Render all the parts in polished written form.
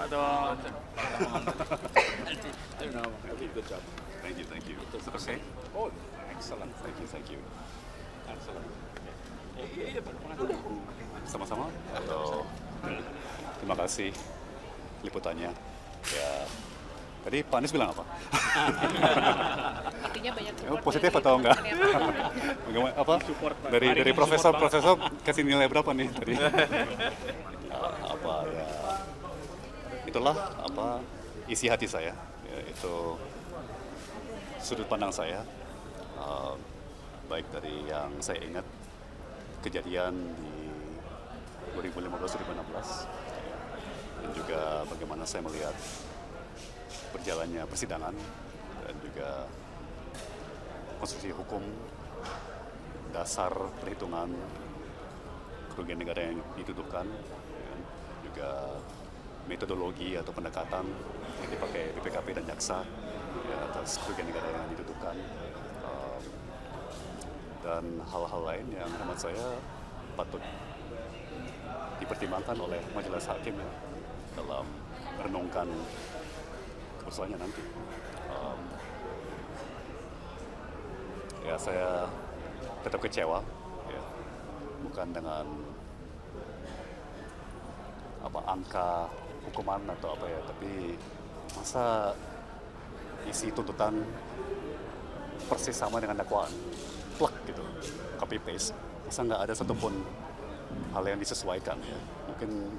atau Okay, good job. Thank you. Is it okay? Oh, excellent. Thank you. Excellent. iya Pak, makasih. Sama-sama. Halo. Terima kasih liputannya. Ya, tadi Pak Anies bilang apa? Artinya banyak Positif atau enggak? Bagaimana, apa? Dari profesor kasih nilai berapa nih tadi? Apa ya? Itulah apa isi hati saya. Ya, itu sudut pandang saya. Baik dari yang saya ingat kejadian di 2015-2016 dan juga bagaimana saya melihat berjalannya persidangan dan juga konstruksi hukum dasar perhitungan kerugian negara yang dituduhkan, dan juga metodologi atau pendekatan yang dipakai BPKP dan jaksa ya, atas kerugian negara yang dituduhkan, dan hal-hal lain yang menurut saya patut dipertimbangkan oleh majelis hakim ya, dalam merenungkan keputusannya nanti. Ya saya tetap kecewa, ya, bukan dengan apa angka hukuman atau apa ya, tapi masa isi tuntutan persis sama dengan dakwaan, plek gitu, copy paste, masa nggak ada satupun hal yang disesuaikan ya, mungkin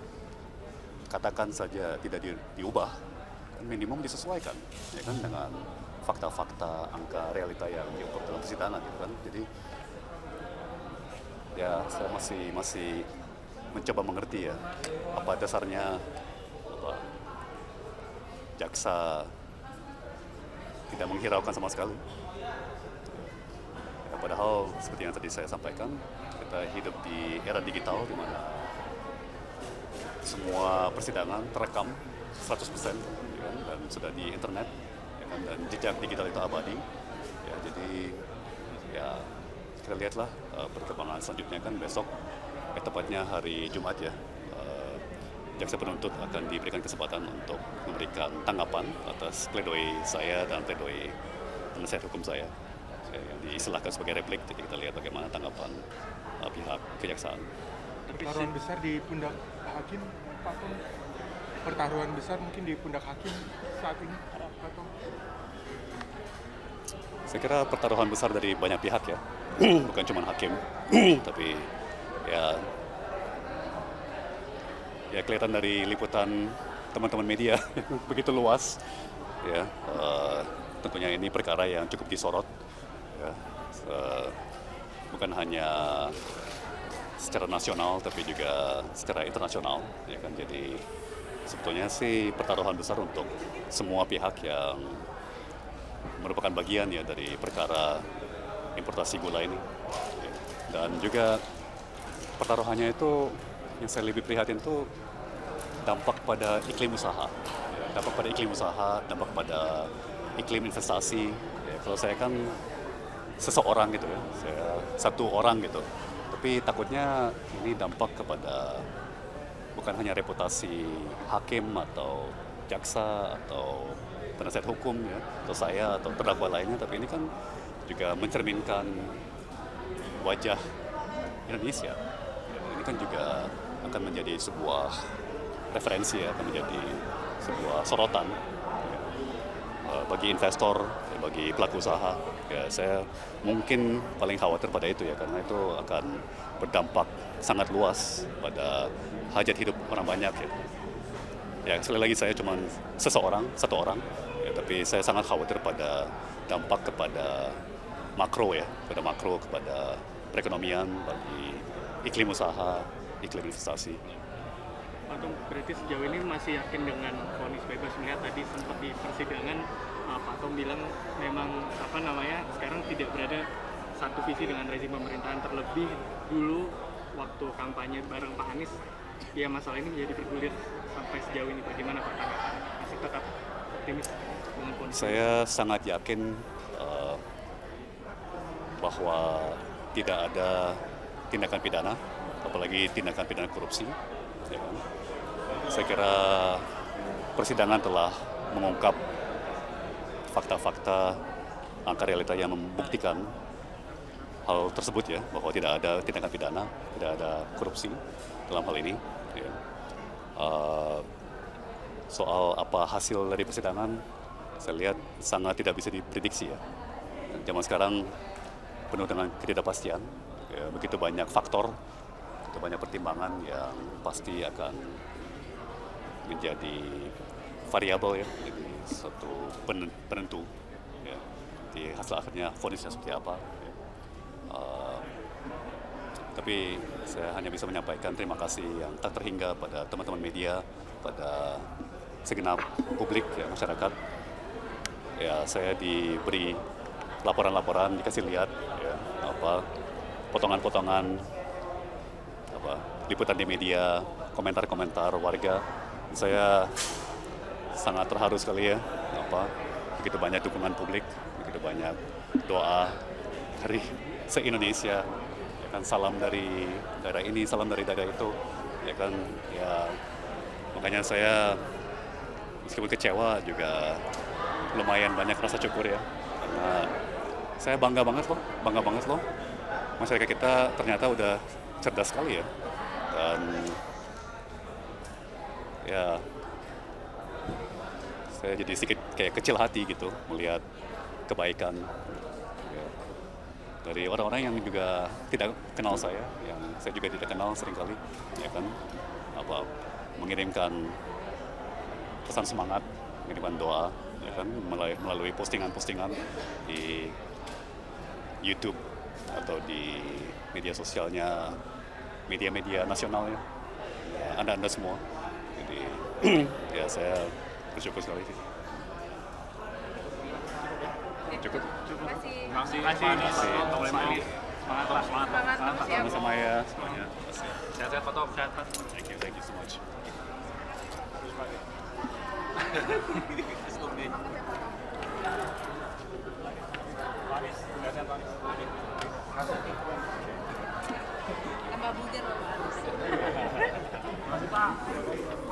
katakan saja tidak diubah, kan minimum disesuaikan ya kan dengan fakta-fakta, angka realita yang diukur dalam persidangan gitu kan. Jadi ya saya masih mencoba mengerti ya apa dasarnya apa, jaksa tidak menghiraukan sama sekali. Ya, padahal seperti yang tadi saya sampaikan, kita hidup di era digital di mana semua persidangan terekam 100% ya kan, dan sudah di internet ya kan, dan jejak digital itu abadi ya. Jadi ya kita lihatlah perkembangan selanjutnya kan besok, tepatnya hari Jumat ya, jaksa penuntut akan diberikan kesempatan untuk memberikan tanggapan atas pledoi saya dan pledoi penasihat hukum saya yang diistilahkan sebagai replik. Jadi kita lihat bagaimana tanggapan pihak kejaksaan. Pertaruhan besar di pundak hakim, Pak Tom. Pertaruhan besar mungkin di pundak hakim saat ini, Pak Tom. Saya kira pertaruhan besar dari banyak pihak ya, bukan cuma hakim, tapi ya kelihatan dari liputan teman-teman media begitu luas ya. Tentunya ini perkara yang cukup disorot ya, bukan hanya secara nasional tapi juga secara internasional ya kan. Jadi sebetulnya sih pertaruhan besar untuk semua pihak yang merupakan bagian ya dari perkara importasi gula ini ya. Dan juga pertaruhannya itu yang saya lebih prihatin itu dampak pada iklim usaha ya, dampak pada iklim investasi ya. Kalau saya kan seseorang gitu ya, saya satu orang gitu, tapi takutnya ini dampak kepada bukan hanya reputasi hakim atau jaksa atau penasihat hukum ya, atau saya atau terdakwa lainnya, tapi ini kan juga mencerminkan wajah Indonesia ya. Ini kan juga akan menjadi sebuah referensi ya, akan menjadi sebuah sorotan ya, bagi investor ya, bagi pelaku usaha ya. Saya mungkin paling khawatir pada itu ya, karena itu akan berdampak sangat luas pada hajat hidup orang banyak ya. Ya sekali lagi saya cuma satu orang ya, tapi saya sangat khawatir pada dampak kepada makro ya, kepada perekonomian, bagi iklim usaha, iklim investasi. Pak Tom, berarti sejauh ini masih yakin dengan vonis bebas? Melihat tadi sempat di persidangan Pak Tom bilang memang sekarang tidak berada satu visi dengan rezim pemerintahan, terlebih dulu waktu kampanye bareng Pak Anies ya masalah ini menjadi bergulir sampai sejauh ini. Bagaimana Pak tanggapannya? Masih tetap optimis dengan kondisi? Saya sangat yakin bahwa tidak ada tindakan pidana, apalagi tindakan pidana korupsi ya kan? Saya kira persidangan telah mengungkap fakta-fakta, angka realita yang membuktikan hal tersebut ya, bahwa tidak ada tindakan pidana, tidak ada korupsi dalam hal ini. Ya. Soal apa hasil dari persidangan, saya lihat sangat tidak bisa diprediksi ya. Zaman sekarang penuh dengan ketidakpastian, ya, begitu banyak faktor, begitu banyak pertimbangan yang pasti akan menjadi variabel ya, jadi satu penentu ya, di hasil akhirnya vonisnya seperti apa. Ya. Tapi saya hanya bisa menyampaikan terima kasih yang tak terhingga pada teman-teman media, pada segenap publik ya, masyarakat. Ya, saya diberi laporan-laporan, dikasih lihat ya, potongan-potongan liputan di media, komentar-komentar warga. Saya sangat terharu sekali ya, begitu banyak dukungan publik, begitu banyak doa dari se-Indonesia, ya kan, salam dari daerah ini, salam dari daerah itu, ya kan, ya makanya saya meskipun kecewa juga lumayan banyak rasa syukur ya, karena saya bangga banget loh, masyarakat kita ternyata udah cerdas sekali ya, dan ya saya jadi sedikit kayak kecil hati gitu melihat kebaikan ya, dari orang-orang yang juga tidak kenal saya, yang saya juga tidak kenal seringkali, ya kan, mengirimkan pesan semangat, mengirimkan doa, ya kan, melalui postingan-postingan di YouTube atau di media sosialnya media-media nasional ya, Anda semua. Jadi ya saya bersyukur sekali sih. Cukup. Terima kasih. Semangat. Sama-sama ya semuanya. Sehat-sehat Pak Tom. Sehat. Thank you so much. Tambah bugar loh Pak. Terima kasih Pak.